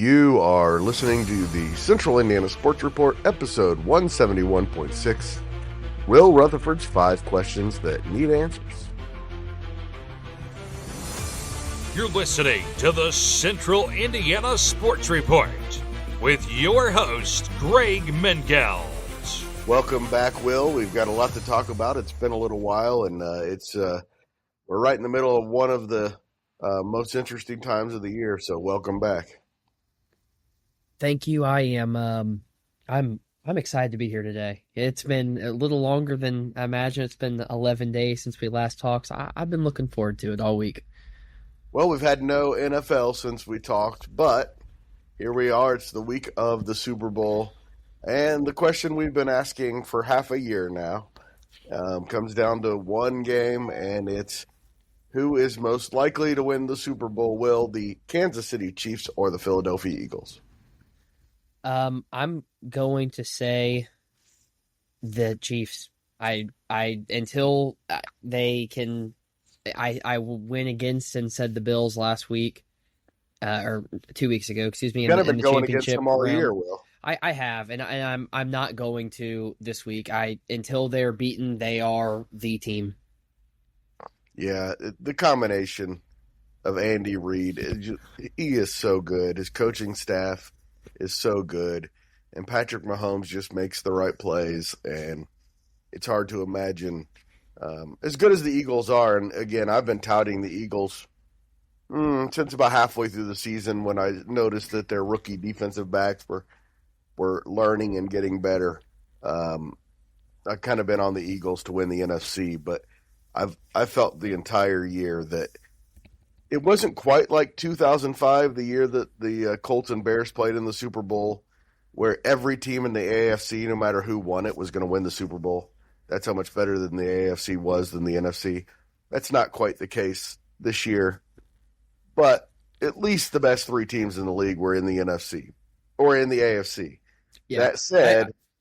You are listening to the Central Indiana Sports Report, episode 171.6, Will Retherford's 5 Questions That Need Answers. You're listening to the Central Indiana Sports Report with your host, Greg Mengelt. Welcome back, Will. We've got a lot to talk about. It's been a little while, and we're right in the middle of one of the most interesting times of the year, so welcome back. Thank you. I'm excited to be here today. It's been a little longer than I imagined. It's been 11 days since we last talked, so I've been looking forward to it all week. Well, we've had no NFL since we talked, but here we are. It's the week of the Super Bowl, and the question we've been asking for half a year now comes down to one game, and it's who is most likely to win the Super Bowl, Will, the Kansas City Chiefs or the Philadelphia Eagles? I'm going to say the Chiefs. Until they can, I win against and said the Bills last week, or 2 weeks ago. Excuse me. You've been the going against them all round. year, Will. I have, and I'm not going to this week. Until they're beaten, they are the team. Yeah, the combination of Andy Reid, he is so good. His coaching staff is so good, and Patrick Mahomes just makes the right plays, and it's hard to imagine as good as the Eagles are. And again, I've been touting the Eagles since about halfway through the season when I noticed that their rookie defensive backs were learning and getting better. I've kind of been on the Eagles to win the NFC, but I felt the entire year that it wasn't quite like 2005, the year that the Colts and Bears played in the Super Bowl, where every team in the AFC, no matter who won it, was going to win the Super Bowl. That's how much better than the AFC was than the NFC. That's not quite the case this year, but at least the best 3 teams in the league were in the NFC or in the AFC. Yeah.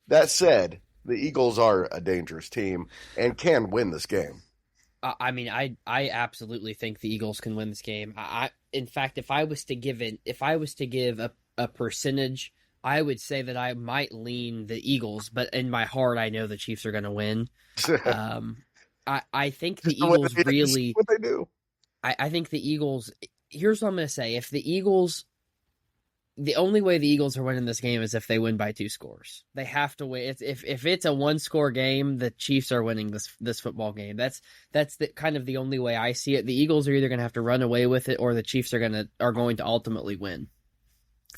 That said, the Eagles are a dangerous team and can win this game. I absolutely think the Eagles can win this game. In fact, if I was to give a percentage, I would say that I might lean the Eagles, but in my heart, I know the Chiefs are going to win. I think the Eagles really. What they do. I think the Eagles. Here's what I'm going to say: the only way the Eagles are winning this game is if they win by 2 scores. They have to win. If it's a 1-score game, the Chiefs are winning this football game. That's kind of the only way I see it. The Eagles are either going to have to run away with it, or the Chiefs are going to ultimately win.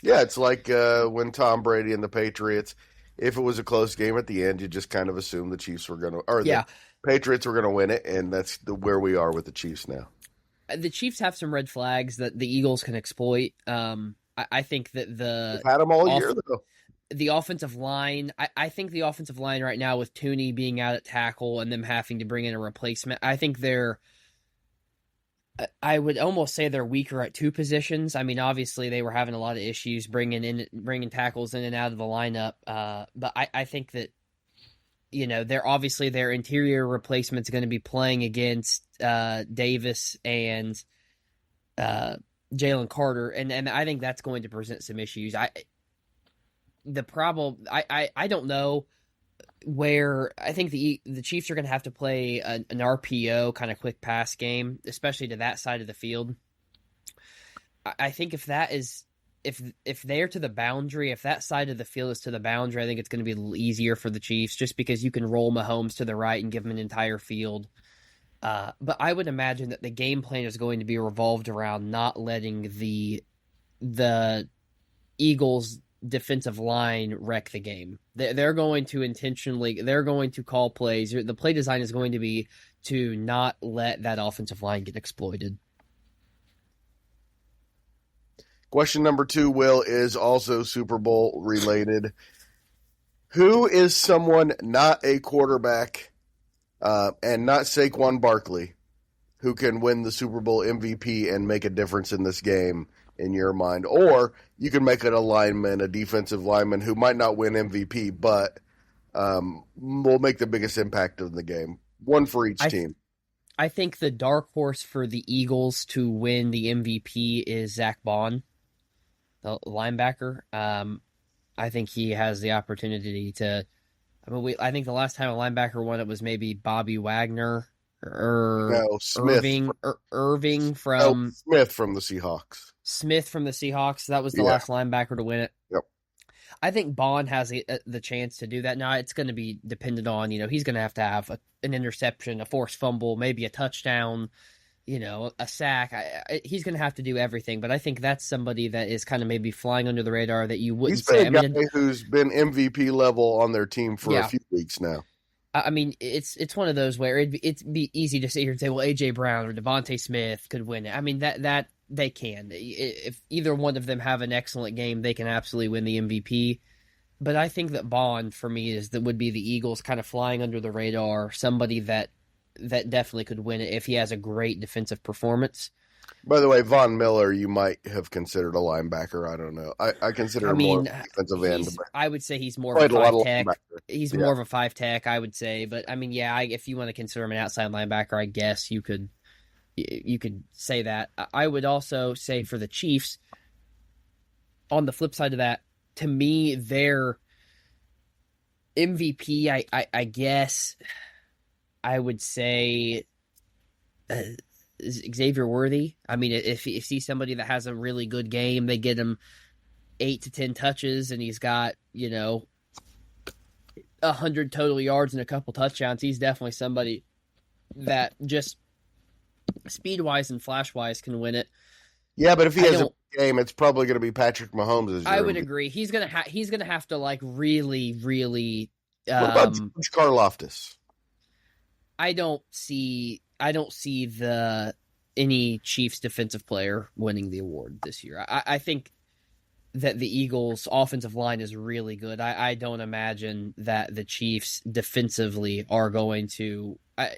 Yeah, it's like when Tom Brady and the Patriots. If it was a close game at the end, you just kind of assume the Chiefs were going to, or the Patriots were going to win it, and that's where we are with the Chiefs now. The Chiefs have some red flags that the Eagles can exploit. I think that They've had them all year, though. The offensive line, I think the offensive line right now with Tooney being out at tackle and them having to bring in a replacement, I think I would almost say they're weaker at 2 positions. I mean, obviously they were having a lot of issues bringing tackles in and out of the lineup. But I think that, their interior replacement's going to be playing against Davis and Jalen Carter, and I think that's going to present some issues. I don't know where. I think the Chiefs are going to have to play an RPO kind of quick pass game, especially to that side of the field. I think if they're to the boundary, if that side of the field is to the boundary, I think it's going to be a little easier for the Chiefs, just because you can roll Mahomes to the right and give him an entire field. But I would imagine that the game plan is going to be revolved around not letting the Eagles' defensive line wreck the game. They're going to call plays. The play design is going to be to not let that offensive line get exploited. Question number 2, Will, is also Super Bowl related. Who is someone not a quarterback and not Saquon Barkley who can win the Super Bowl MVP and make a difference in this game in your mind? Or you can make it a defensive lineman who might not win MVP, but will make the biggest impact in the game. One for each team. I think the dark horse for the Eagles to win the MVP is Zach Bond. the linebacker. I think he has the opportunity to. I think the last time a linebacker won it was maybe Bobby Wagner or No, Smith. Irving No, from Smith from the Seahawks. Smith from the Seahawks. That was the Yeah. last linebacker to win it. Yep. I think Bond has the chance to do that. Now it's going to be dependent on, he's going to have an interception, a forced fumble, maybe a touchdown, a sack. He's going to have to do everything. But I think that's somebody that is kind of maybe flying under the radar that you wouldn't He's say. been a guy who's been MVP level on their team for a few weeks now. I mean, it's one of those where it'd be easy to sit here and say, well, A.J. Brown or Devontae Smith could win it. I mean, that they can. If either one of them have an excellent game, they can absolutely win the MVP. But I think that Bond, for me, would be the Eagles kind of flying under the radar, somebody that definitely could win it if he has a great defensive performance. By the way, Von Miller, you might have considered a linebacker. I don't know. I consider him more defensive end. I would say he's more of a 5-tech. He's more of a 5-tech, I would say. But, I mean, if you want to consider him an outside linebacker, I guess you could say that. I would also say for the Chiefs, on the flip side of that, to me, their MVP, I guess I would say Xavier Worthy. I mean, if he's somebody that has a really good game, they get him 8 to 10 touches, and he's got 100 total yards and a couple touchdowns. He's definitely somebody that just speed-wise and flash-wise can win it. Yeah, but if he has a game, it's probably going to be Patrick Mahomes. I would agree. He's gonna have to really, really. What about George Karlaftis? I don't see any Chiefs defensive player winning the award this year. I think that the Eagles' offensive line is really good. I don't imagine that the Chiefs defensively are going to. I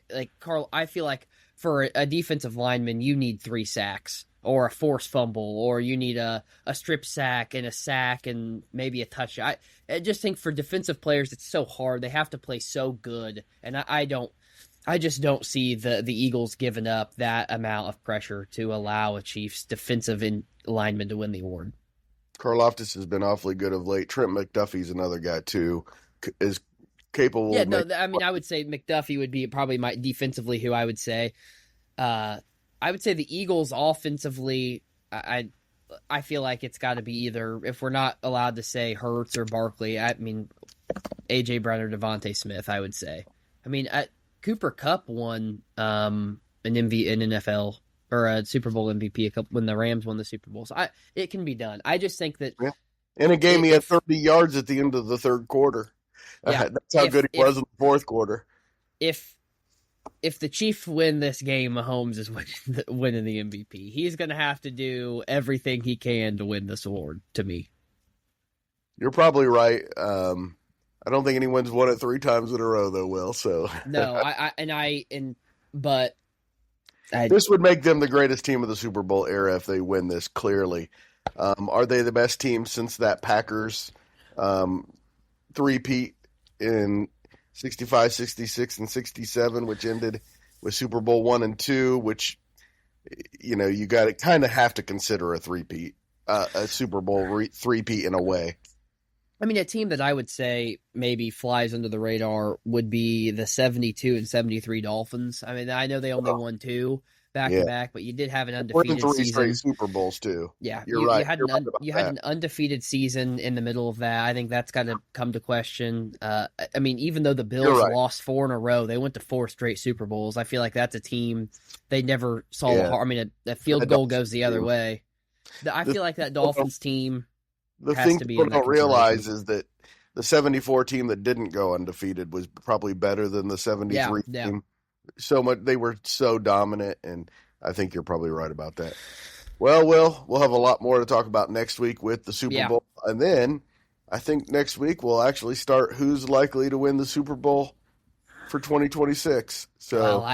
feel like for a defensive lineman, you need 3 sacks or a forced fumble, or you need a strip sack and maybe a touchdown. I just think for defensive players, it's so hard. They have to play so good, and I just don't see the Eagles giving up that amount of pressure to allow a Chiefs defensive lineman to win the award. Karlaftis has been awfully good of late. Trent McDuffie's another guy too, is capable. Yeah, I would say McDuffie would be probably my defensively who I would say. I would say the Eagles offensively, I feel like it's got to be either, if we're not allowed to say Hurts or Barkley, I mean, A.J. Brown or Devontae Smith, I would say. I mean, Cooper Kupp won an NFL or a Super Bowl MVP when the Rams won the Super Bowl. So it can be done. I just think that... Yeah. In a game, he had 30 yards at the end of the third quarter. Yeah, that's how good he was in the fourth quarter. If the Chiefs win this game, Mahomes is winning the MVP. He's going to have to do everything he can to win this award, to me. You're probably right. I don't think anyone's won it 3 times in a row, though, Will. So no, this would make them the greatest team of the Super Bowl era if they win this. Clearly, are they the best team since that Packers three-peat in 65, 66, and 67, which ended with Super Bowl 1 and 2, which, you got to kind of have to consider a three-peat, a Super Bowl three-peat in a way. I mean, a team that I would say maybe flies under the radar would be the 72 and 73 Dolphins. I mean, I know they only won 2 back-to-back, but you did have an undefeated season. 3 straight Super Bowls, too. Yeah, you're right. You had an undefeated season in the middle of that. I think that's got to come to question. I mean, even though the Bills lost 4 in a row, they went to 4 straight Super Bowls. I feel like that's a team they never saw. I mean, a field goal goes the other way. I feel like that Dolphins team. The thing people don't realize is that the 74 team that didn't go undefeated was probably better than the 73 team. So much, they were so dominant, and I think you're probably right about that. Well, we'll have a lot more to talk about next week with the Super Bowl, and then I think next week we'll actually start who's likely to win the Super Bowl for 2026. So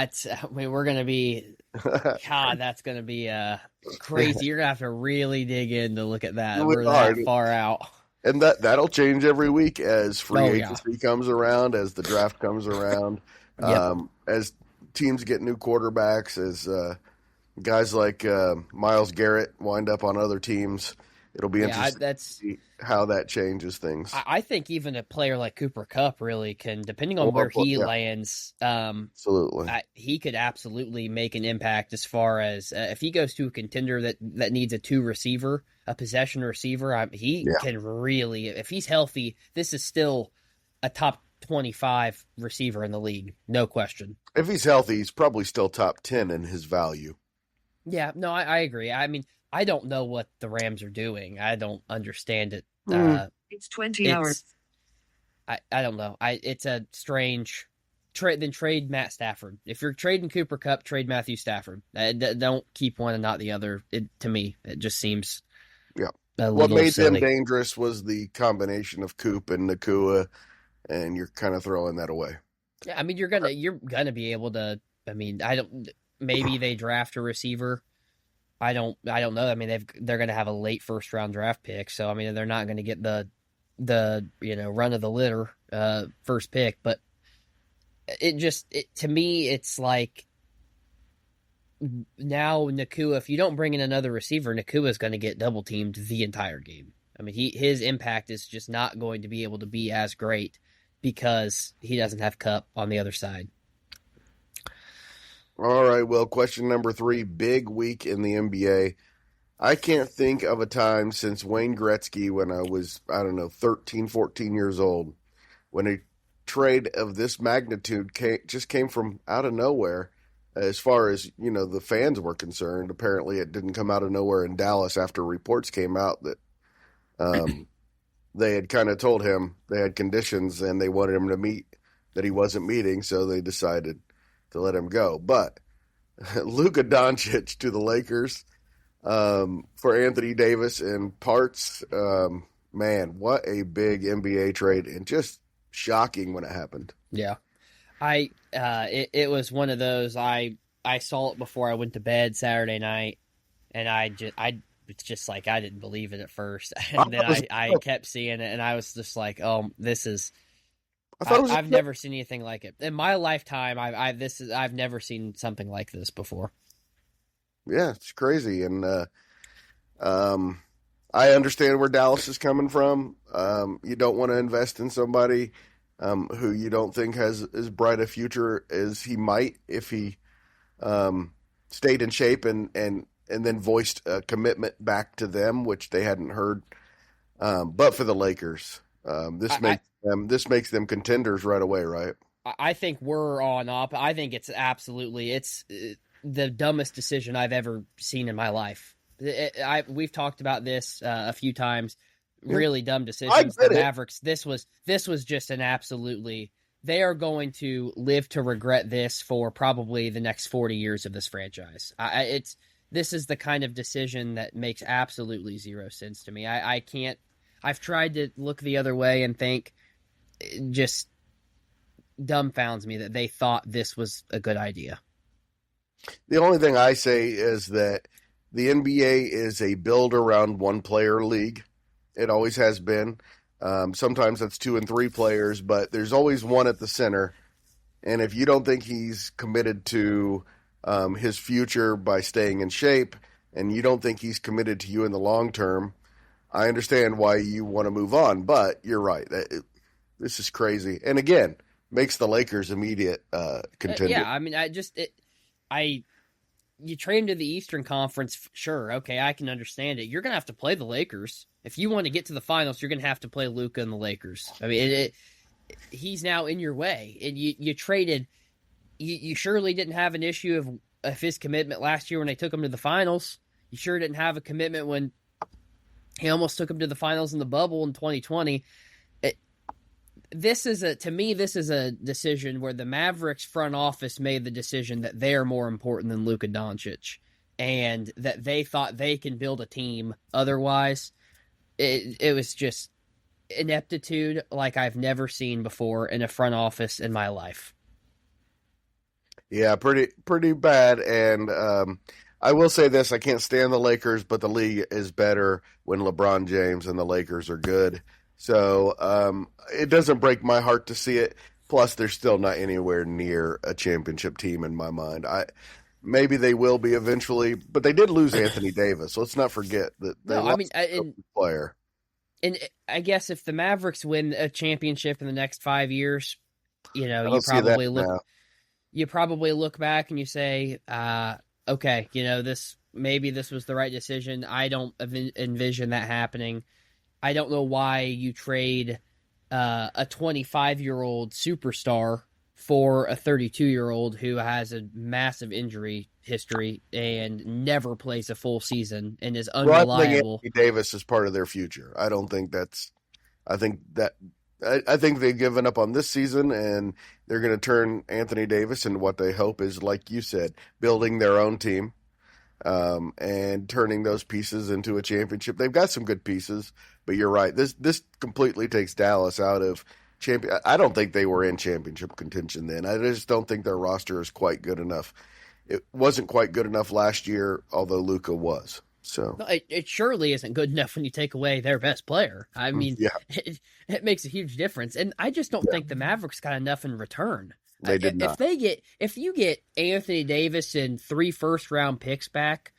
we're going to be God, that's going to be crazy. You're going to have to really dig in to look at that. We're that far out. And that'll change every week as free agency comes around, as the draft comes around, as teams get new quarterbacks, as guys like Myles Garrett wind up on other teams. it'll be Yeah, interesting to see how that changes things. I think even a player like Cooper Kupp really can, depending on Well, where he yeah, lands, absolutely. he could absolutely make an impact as far as if he goes to a contender that needs a two receiver, a possession receiver. He Yeah. can really, if he's healthy, this is still a top 25 receiver in the league, no question. If he's healthy, he's probably still top 10 in his value. Yeah, no, I agree. I mean, I don't know what the Rams are doing. I don't understand it. It's 20 hours. I don't know. It's a strange trade. Then trade Matt Stafford. If you're trading Cooper Kupp, trade Matthew Stafford. Don't keep one and not the other. To me, it just seems What made silly. them dangerous was the combination of Coop and Nakua, and you're kind of throwing that away. Yeah, I mean, you're gonna be able to. I mean, I don't. Maybe they draft a receiver. I don't know. I mean, they're gonna have a late first round draft pick, so I mean, they're not gonna get the run of the litter first pick. But to me, it's like now Nakua. If you don't bring in another receiver, Nakua is going to get double teamed the entire game. I mean, his impact is just not going to be able to be as great because he doesn't have Kupp on the other side. All right, well, question number 3, big week in the NBA. I can't think of a time since Wayne Gretzky when I was, 13, 14 years old, when a trade of this magnitude just came from out of nowhere. As far as, the fans were concerned, apparently it didn't come out of nowhere in Dallas after reports came out that they had kind of told him they had conditions and they wanted him to meet that he wasn't meeting, so they decided to let him go. But Luka Doncic to the Lakers for Anthony Davis and parts, man, what a big NBA trade, and just shocking when it happened. Yeah. It was one of those, I saw it before I went to bed Saturday night, and it's just like, I didn't believe it at first. And then I kept seeing it, and I was just like, oh, this is, I've never seen anything like it in my lifetime. I've never seen something like this before. Yeah, it's crazy, and I understand where Dallas is coming from. You don't want to invest in somebody who you don't think has as bright a future as he might if he stayed in shape and then voiced a commitment back to them, which they hadn't heard. But for the Lakers, this makes them contenders right away, right? I think we're on up. I think it's the dumbest decision I've ever seen in my life. We've talked about this a few times. Really dumb decisions. The Mavericks. This was just an absolutely. They are going to live to regret this for probably the next 40 years of this franchise. This is the kind of decision that makes absolutely zero sense to me. I can't. I've tried to look the other way and think. It just dumbfounds me that they thought this was a good idea. The only thing I say is that the NBA is a build around one player league. It always has been. Sometimes that's 2 and 3 players, but there's always one at the center. And if you don't think he's committed to his future by staying in shape, and you don't think he's committed to you in the long term, I understand why you want to move on. But you're right. This is crazy. And again, makes the Lakers immediate contender. Yeah, I mean, you trade him to the Eastern Conference, sure, okay, I can understand it. You're going to have to play the Lakers. If you want to get to the finals, you're going to have to play Luka and the Lakers. I mean, he's now in your way. And you traded, you surely didn't have an issue of his commitment last year when they took him to the finals. You sure didn't have a commitment when he almost took him to the finals in the bubble in 2020. This is a decision where the Mavericks front office made the decision that they're more important than Luka Doncic, and that they thought they can build a team otherwise. It was just ineptitude like I've never seen before in a front office in my life. Yeah, pretty bad. And I will say this, I can't stand the Lakers, but the league is better when LeBron James and the Lakers are good. So it doesn't break my heart to see it. Plus, they're still not anywhere near a championship team in my mind. maybe they will be eventually, but they did lose Anthony Davis. Let's not forget that they No, I lost mean, a player. and I guess if the Mavericks win a championship in the next 5 years, I don't see that now. you probably look back and you say, okay, maybe this was the right decision. I don't envision that happening. I don't know why you trade a 25-year-old superstar for a 32-year-old who has a massive injury history and never plays a full season and is unreliable. I think Anthony Davis is part of their future. I don't think that's. I think they've given up on this season, and they're going to turn Anthony Davis into what they hope is, like you said, building their own team, and turning those pieces into a championship. They've got some good pieces, but you're right. This completely takes Dallas out of champion. I don't think they were in championship contention then. I just don't think their roster is quite good enough. It wasn't quite good enough last year, although Luka was. So no, it surely isn't good enough when you take away their best player. I mean, it makes a huge difference, and I just don't think the Mavericks got enough in return. They did not. If you get Anthony Davis and 3 first-round picks back,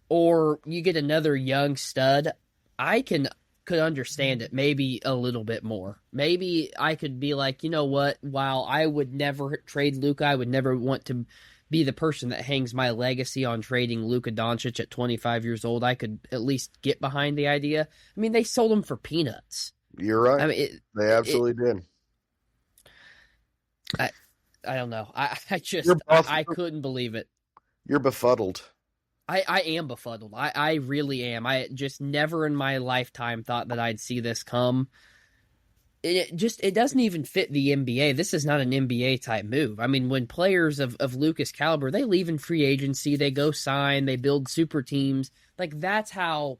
or you get another young stud, I could understand it maybe a little bit more. Maybe I could be like, you know what? While I would never trade Luka, I would never want to be the person that hangs my legacy on trading Luka Doncic at 25 years old. I could at least get behind the idea. I mean, they sold him for peanuts. You're right. I mean, they absolutely did. I don't know. I couldn't believe it. You're befuddled. I am befuddled. I really am. I just never in my lifetime thought that I'd see this come. It doesn't even fit the NBA. This is not an NBA type move. I mean, when players of Luka's caliber, they leave in free agency, they go sign, they build super teams. Like, that's how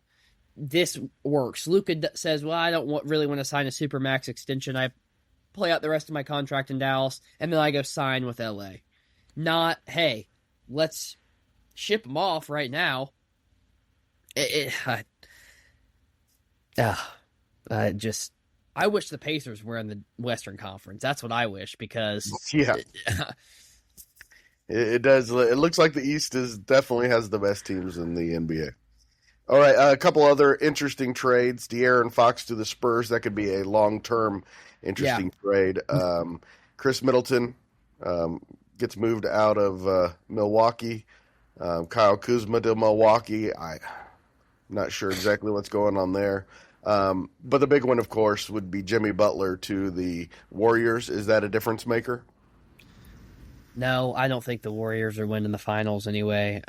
this works. Luka says, well, I don't really want to sign a supermax extension. I play out the rest of my contract in Dallas, and then I go sign with LA. Not, hey, let's ship him off right now. I wish the Pacers were in the Western Conference. That's what I wish, because it does. It looks like the East definitely has the best teams in the NBA. All right, a couple other interesting trades. De'Aaron Fox to the Spurs. That could be a long-term interesting trade. Chris Middleton gets moved out of Milwaukee. Kyle Kuzma to Milwaukee. I'm not sure exactly what's going on there. But the big one, of course, would be Jimmy Butler to the Warriors. Is that a difference maker? No, I don't think the Warriors are winning the finals anyway.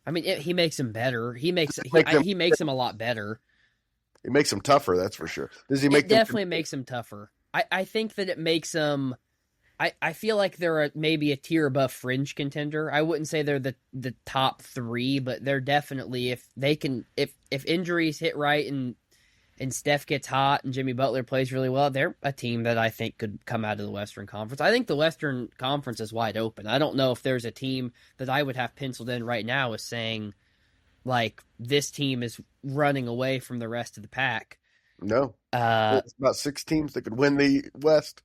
I mean, he makes them better. He makes them a lot better. It makes them tougher, that's for sure. Does he make? It definitely makes them tougher. I think that it makes them. I feel like they're maybe a tier above fringe contender. I wouldn't say they're the top 3, but they're definitely, if injuries hit right and Steph gets hot and Jimmy Butler plays really well, they're a team that I think could come out of the Western Conference. I think the Western Conference is wide open. I don't know if there's a team that I would have penciled in right now as saying, like, this team is running away from the rest of the pack. No. It's about 6 teams that could win the West.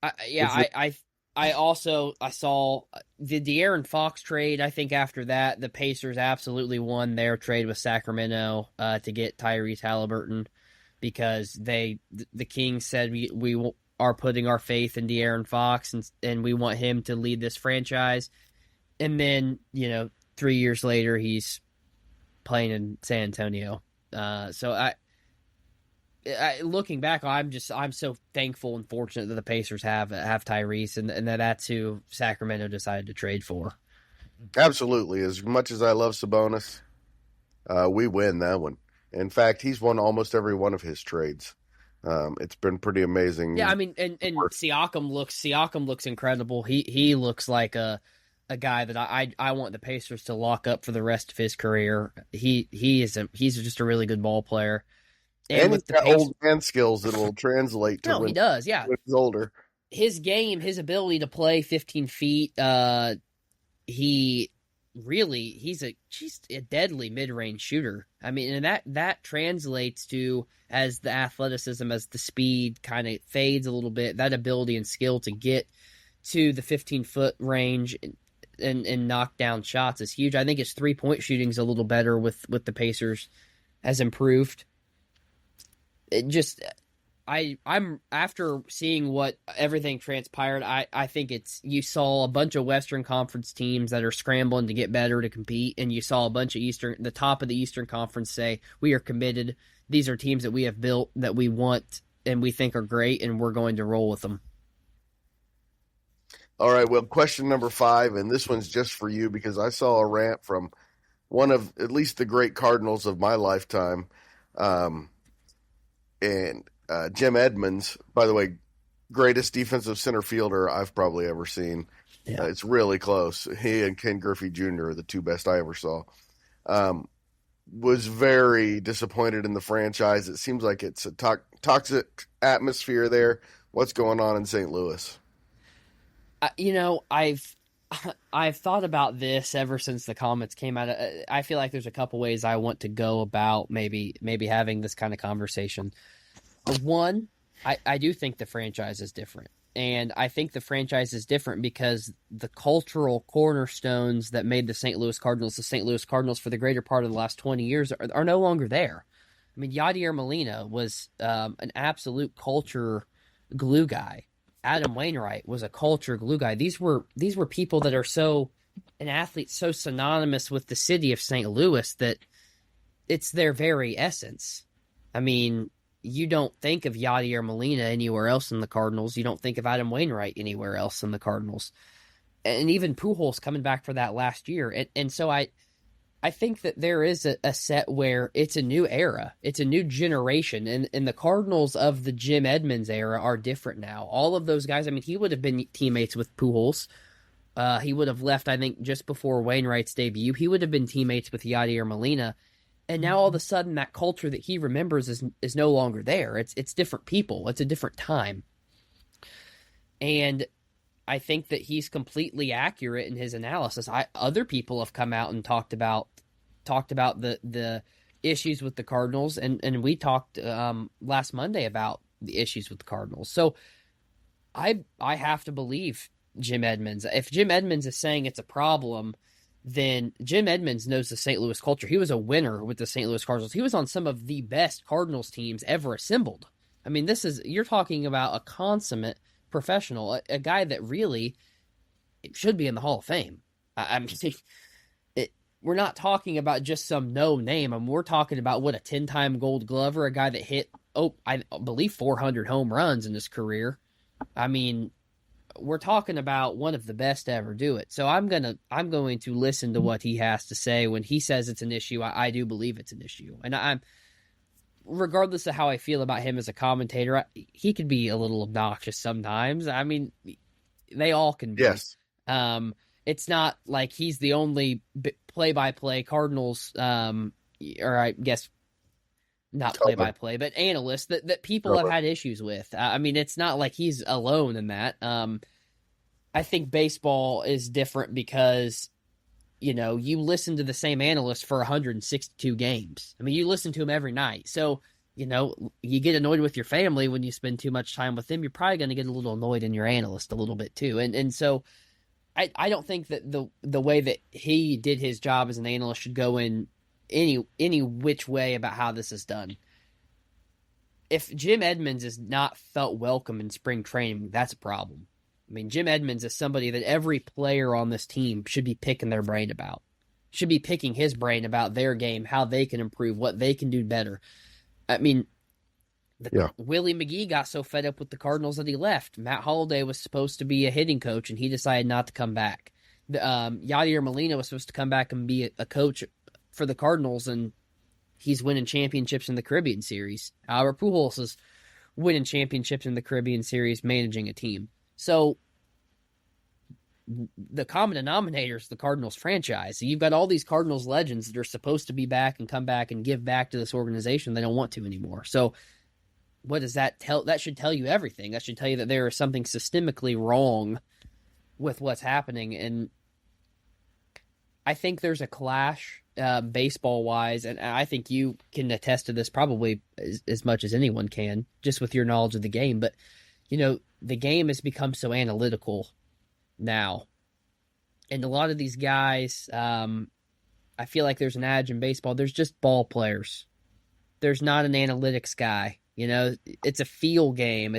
I saw the De'Aaron Fox trade. I think after that, the Pacers absolutely won their trade with Sacramento to get Tyrese Halliburton, because the Kings said we are putting our faith in De'Aaron Fox and we want him to lead this franchise. And then 3 years later, he's playing in San Antonio. So looking back, I'm so thankful and fortunate that the Pacers have Tyrese, and that's who Sacramento decided to trade for. Absolutely. As much as I love Sabonis, we win that one. In fact, he's won almost every one of his trades. It's been pretty amazing. Yeah, I mean, and Siakam looks incredible. He looks like a guy that I want the Pacers to lock up for the rest of his career. He's just a really good ball player. And with the old man skills that will translate to he does, yeah. When he's older. His game, his ability to play 15 feet, he's a deadly mid-range shooter. I mean, and that translates to, as the athleticism, as the speed kind of fades a little bit, that ability and skill to get to the 15-foot range and knock down shots is huge. I think his 3-point shooting's a little better with the Pacers, has improved. It just, I'm after seeing what everything transpired, I think you saw a bunch of Western Conference teams that are scrambling to get better to compete, and you saw a bunch of the top of the Eastern Conference say, we are committed. These are teams that we have built that we want and we think are great, and we're going to roll with them. All right, well, question number 5, and this one's just for you because I saw a rant from one of at least the great Cardinals of my lifetime, and Jim Edmonds, by the way, greatest defensive center fielder I've probably ever seen. Yeah. It's really close. He and Ken Griffey Jr. are the two best I ever saw. Was very disappointed in the franchise. It seems like it's a toxic atmosphere there. What's going on in St. Louis? I've thought about this ever since the comments came out. I feel like there's a couple ways I want to go about maybe having this kind of conversation. One, I do think the franchise is different. And I think the franchise is different because the cultural cornerstones that made the St. Louis Cardinals for the greater part of the last 20 years are no longer there. I mean, Yadier Molina was an absolute culture glue guy. Adam Wainwright was a culture glue guy. These were people that are an athlete so synonymous with the city of St. Louis that it's their very essence. I mean, you don't think of Yadier Molina anywhere else in the Cardinals. You don't think of Adam Wainwright anywhere else in the Cardinals. And even Pujols coming back for that last year. And so I think that there is a set where it's a new era. It's a new generation. And the Cardinals of the Jim Edmonds era are different now. All of those guys, I mean, he would have been teammates with Pujols. He would have left, I think, just before Wainwright's debut. He would have been teammates with Yadier Molina. And now all of a sudden that culture that he remembers is no longer there. It's different people. It's a different time. And I think that he's completely accurate in his analysis. Other people have come out and talked about the issues with the Cardinals, and we talked last Monday about the issues with the Cardinals. So I have to believe Jim Edmonds. If Jim Edmonds is saying it's a problem, then Jim Edmonds knows the St. Louis culture. He was a winner with the St. Louis Cardinals. He was on some of the best Cardinals teams ever assembled. I mean, you're talking about a consummate professional, a guy that really should be in the Hall of Fame. I mean, we're not talking about just some no name. I mean, we're talking about a 10-time Gold Glover, a guy that hit, I believe 400 home runs in his career. I mean, we're talking about one of the best to ever do it. So I'm going to listen to what he has to say. When he says it's an issue, I do believe it's an issue. And I'm, regardless of how I feel about him as a commentator, he could be a little obnoxious sometimes. I mean, they all can be. Yes. It's not like he's the only play-by-play Cardinals, or I guess not play-by-play, but analyst that people have had issues with. I mean, it's not like he's alone in that. I think baseball is different because, you listen to the same analyst for 162 games. I mean, you listen to him every night. So, you get annoyed with your family when you spend too much time with them. You're probably going to get a little annoyed in your analyst a little bit too. And so I don't think that the way that he did his job as an analyst should go in any which way about how this is done. If Jim Edmonds is not felt welcome in spring training, that's a problem. I mean, Jim Edmonds is somebody that every player on this team should be picking their brain about. Should be picking his brain about their game, how they can improve, what they can do better. I mean, Willie McGee got so fed up with the Cardinals that he left. Matt Holliday was supposed to be a hitting coach, and he decided not to come back. Yadier Molina was supposed to come back and be a coach for the Cardinals, and he's winning championships in the Caribbean Series. Albert Pujols is winning championships in the Caribbean Series, managing a team. So the common denominator is the Cardinals franchise. So you've got all these Cardinals legends that are supposed to be back and come back and give back to this organization. They don't want to anymore. So what does that tell? That should tell you everything. That should tell you that there is something systemically wrong with what's happening. And I think there's a clash baseball-wise, and I think you can attest to this probably as much as anyone can, just with your knowledge of the game. But, the game has become so analytical now. And a lot of these guys, I feel like there's an adage in baseball. There's just ball players. There's not an analytics guy. It's a feel game.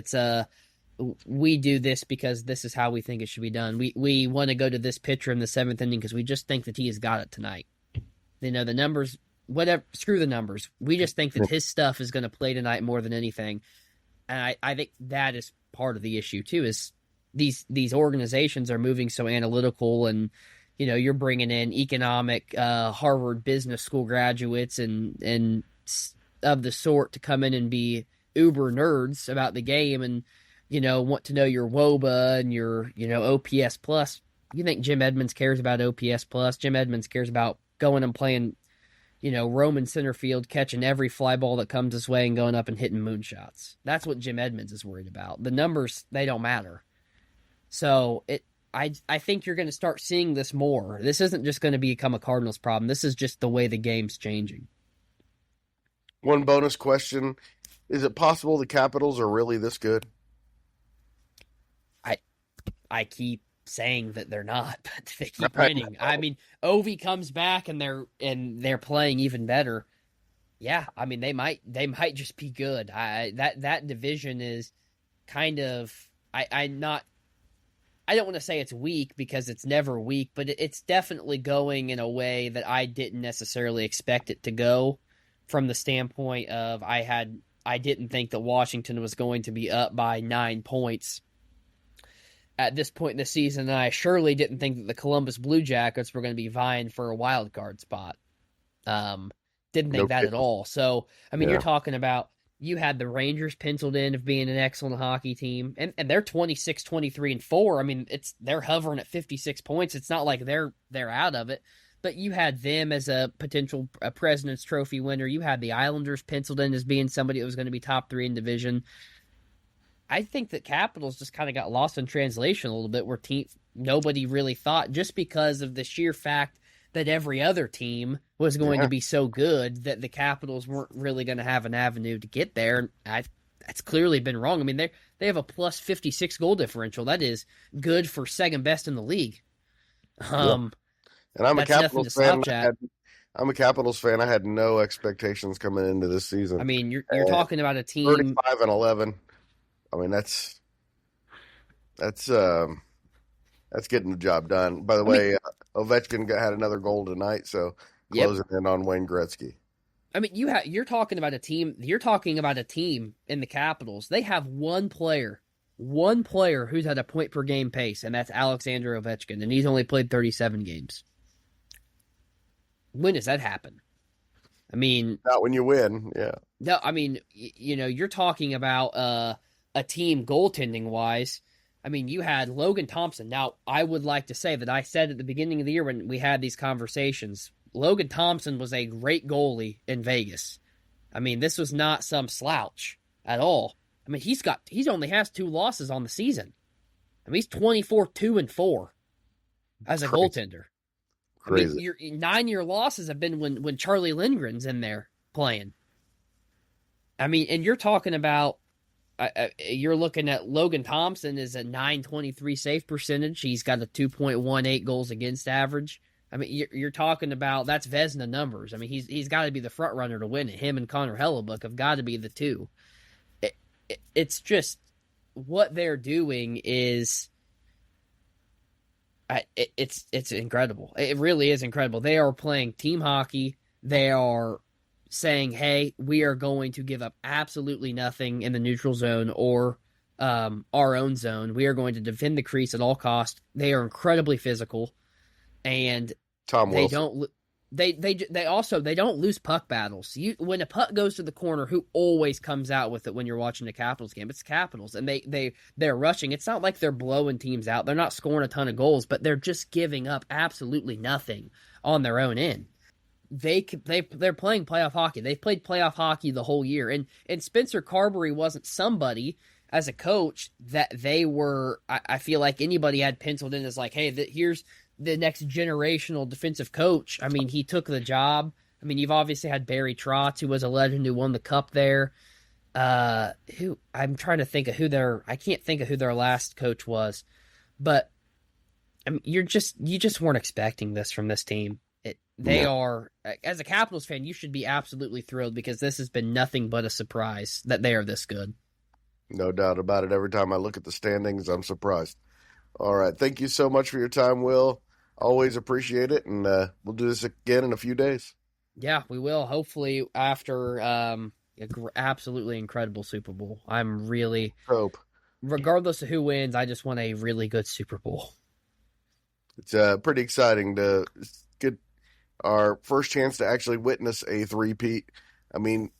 We do this because this is how we think it should be done. We want to go to this pitcher in the seventh inning because we just think that he has got it tonight. The numbers, whatever, screw the numbers. We just think that his stuff is going to play tonight more than anything. And I think that is part of the issue too, is these organizations are moving so analytical, and you're bringing in economic Harvard Business School graduates and of the sort to come in and be uber nerds about the game and want to know your WOBA and your OPS plus. You think Jim Edmonds cares about OPS plus? Jim Edmonds cares about going and playing Roman center field, catching every fly ball that comes his way and going up and hitting moonshots. That's what Jim Edmonds is worried about. The numbers, they don't matter. So I think you're going to start seeing this more. This isn't just going to become a Cardinals problem. This is just the way the game's changing. One bonus question. Is it possible the Capitals are really this good? I keep saying that they're not, but they keep winning. I mean, Ovi comes back and they're playing even better. Yeah, I mean they might just be good. That division is kind of I don't want to say it's weak because it's never weak, but it's definitely going in a way that I didn't necessarily expect it to go, from the standpoint of I didn't think that Washington was going to be up by 9 points at this point in the season, and I surely didn't think that the Columbus Blue Jackets were going to be vying for a wild card spot. Didn't think that at all. So, I mean, You're talking about, you had the Rangers penciled in of being an excellent hockey team, and they're 26, 23-4. I mean, they're hovering at 56 points. It's not like they're out of it. But you had them as a potential President's Trophy winner. You had the Islanders penciled in as being somebody that was going to be top 3 in division. I think that Capitals just kind of got lost in translation a little bit, where nobody really thought, just because of the sheer fact that every other team was going to be so good, that the Capitals weren't really going to have an avenue to get there. That's clearly been wrong. I mean, they have a plus 56 goal differential. That is good for second best in the league. And I'm a Capitals fan. I'm a Capitals fan. I had no expectations coming into this season. I mean, you're talking about a team 35-11. I mean, that's getting the job done. By the way, Ovechkin had another goal tonight, so closing in on Wayne Gretzky. I mean, you're talking about a team. You're talking about a team in the Capitals. They have one player who's had a point per game pace, and that's Alexander Ovechkin, and he's only played 37 games. When does that happen? I mean, not when you win. Yeah. No, I mean, you're talking about a team goaltending wise. I mean, you had Logan Thompson. Now, I would like to say that I said at the beginning of the year when we had these conversations, Logan Thompson was a great goalie in Vegas. I mean, this was not some slouch at all. I mean, he only has 2 losses on the season. I mean, he's 24-2-4 as a goaltender. Crazy. I mean, your 9-year losses have been when Charlie Lindgren's in there playing. I mean, and you're talking about, you're looking at Logan Thompson is a .923 save percentage. He's got a 2.18 goals against average. I mean, you're talking about, that's Vezina numbers. I mean, he's got to be the front runner to win it. Him and Connor Hellebuck have got to be the two. It's just, what they're doing is, it's incredible. It really is incredible. They are playing team hockey. They are saying, hey, we are going to give up absolutely nothing in the neutral zone or our own zone. We are going to defend the crease at all costs. They are incredibly physical, and Tom Wilson. They don't lose puck battles. When a puck goes to the corner, who always comes out with it when you're watching a Capitals game? It's Capitals, and they're rushing. It's not like they're blowing teams out. They're not scoring a ton of goals, but they're just giving up absolutely nothing on their own end. They're playing playoff hockey. They've played playoff hockey the whole year, and Spencer Carberry wasn't somebody as a coach that they were. I feel like anybody had penciled in as like, hey, here's the next generational defensive coach. I mean, he took the job. I mean, you've obviously had Barry Trotz, who was a legend who won the cup there. I'm trying to think of I can't think of who their last coach was, but I mean, you just weren't expecting this from this team. They No, are, as a Capitals fan, you should be absolutely thrilled because this has been nothing but a surprise that they are this good. no doubt about it. Every time I look at the standings, I'm surprised. All right. Thank you so much for your time, Will. Always appreciate it. And we'll do this again in a few days. Yeah, we will. Hopefully, after absolutely incredible Super Bowl. I'm really, Hope. regardless of who wins, I just want a really good Super Bowl. It's pretty exciting to get our first chance to actually witness a three-peat. I mean,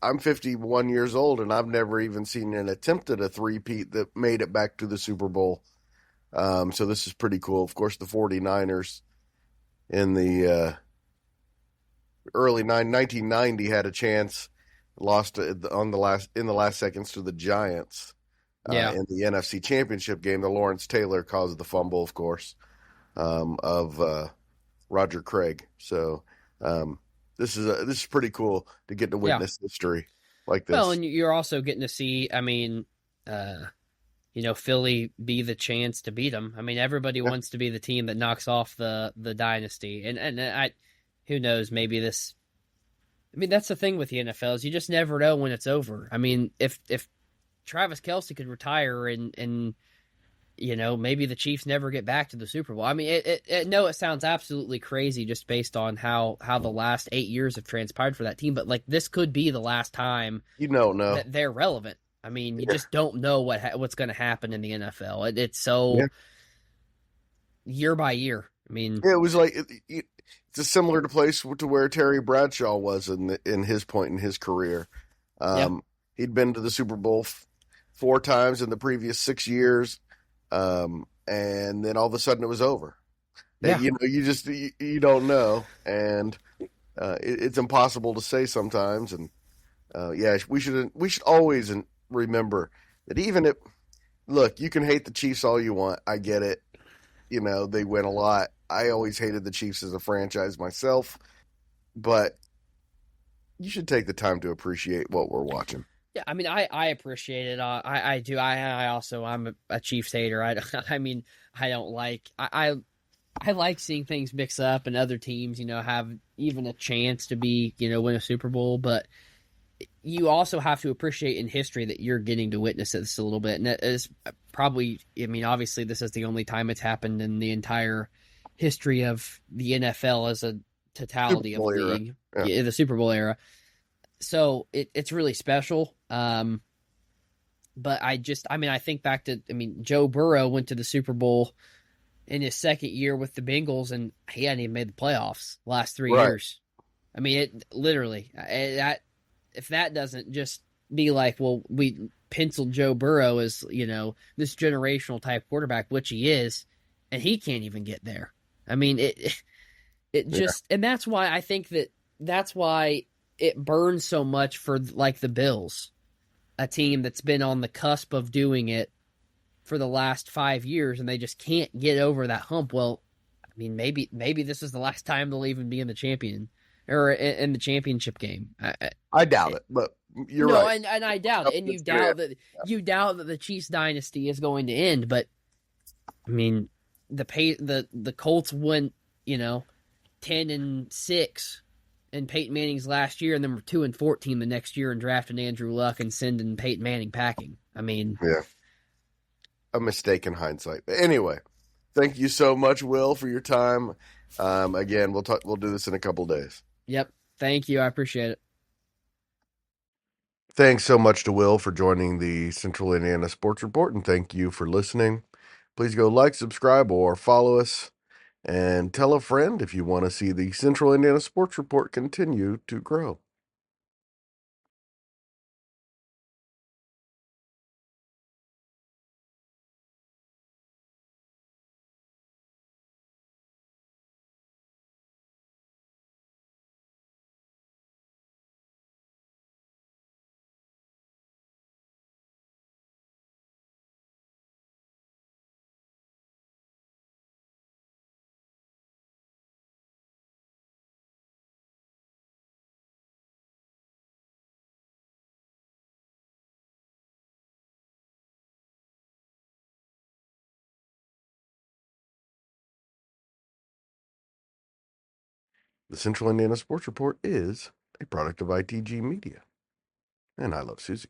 I'm 51 years old, and I've never even seen an attempt at a three-peat that made it back to the Super Bowl. So this is pretty cool. Of course, the 49ers in the early 1990 had a chance, lost on the last seconds to the Giants Yeah, in the NFC Championship game. The Lawrence Taylor caused the fumble, of course, of Roger Craig. So this is pretty cool to get to yeah. witness history like Well, this. and you're also getting to see. I mean, Philly be the chance to beat them. I mean, everybody Yeah, wants to be the team that knocks off the dynasty, and who knows, maybe this. I mean, that's the thing with the NFL is you just never know when it's over. I mean, if Travis Kelce could retire and maybe the Chiefs never get back to the Super Bowl. I mean, it sounds absolutely crazy just based on how the last 8 years have transpired for that team, but like this could be the last time you don't know. that they're relevant. I mean, you Yeah, just don't know what's going to happen in the NFL. It's yeah. so year by year. I mean, Yeah, it was like it's a similar to place to where Terry Bradshaw was in his point in his career. yeah, He'd been to the Super Bowl 4 times in the previous 6 years, and then all of a sudden it was over. yeah, You don't know, and it's impossible to say sometimes. And yeah, we should always remember that even if look, you can hate the Chiefs all you want. I get it. They win a lot. I always hated the Chiefs as a franchise myself, but you should take the time to appreciate what we're watching. yeah. I mean, I appreciate it. I do. I also I'm a Chiefs hater. I mean, I don't like I like seeing things mix up and other teams, have even a chance to be, win a Super Bowl. But you also have to appreciate in history that you're getting to witness this a little bit. And it is probably, I mean, obviously, this is the only time it's happened in the entire history of the NFL as a Super totality of a Bowl era. league, Yeah. yeah, the Super Bowl era. So it's really special. But I think back to, Joe Burrow went to the Super Bowl in his second year with the Bengals, and he hadn't even made the playoffs the last 3 years. I mean, it literally that if that doesn't just be like, well, we penciled Joe Burrow as this generational type quarterback, which he is, and he can't even get there. I mean, it Yeah. just, and that's why I think that's why it burns so much for like the Bills, a team that's been on the cusp of doing it for the last 5 years, and they just can't get over that hump. Well, I mean, maybe this is the last time they'll even be in the in the championship game. I doubt it, but you're No, right. and I doubt it, and you doubt that the Chiefs dynasty is going to end. But I mean, the Colts went 10-6 in Peyton Manning's last year, and then were 2-14 the next year, and drafting Andrew Luck and sending Peyton Manning packing. I mean, Yeah, a mistake in hindsight. But anyway, thank you so much, Will, for your time. Again, we'll do this in a couple days. yep. Thank you. I appreciate it. Thanks so much to Will for joining the Central Indiana Sports Report, and thank you for listening. Please go like, subscribe, or follow us, and tell a friend if you want to see the Central Indiana Sports Report continue to grow. The Central Indiana Sports Report is a product of ITG Media. And I love Susie.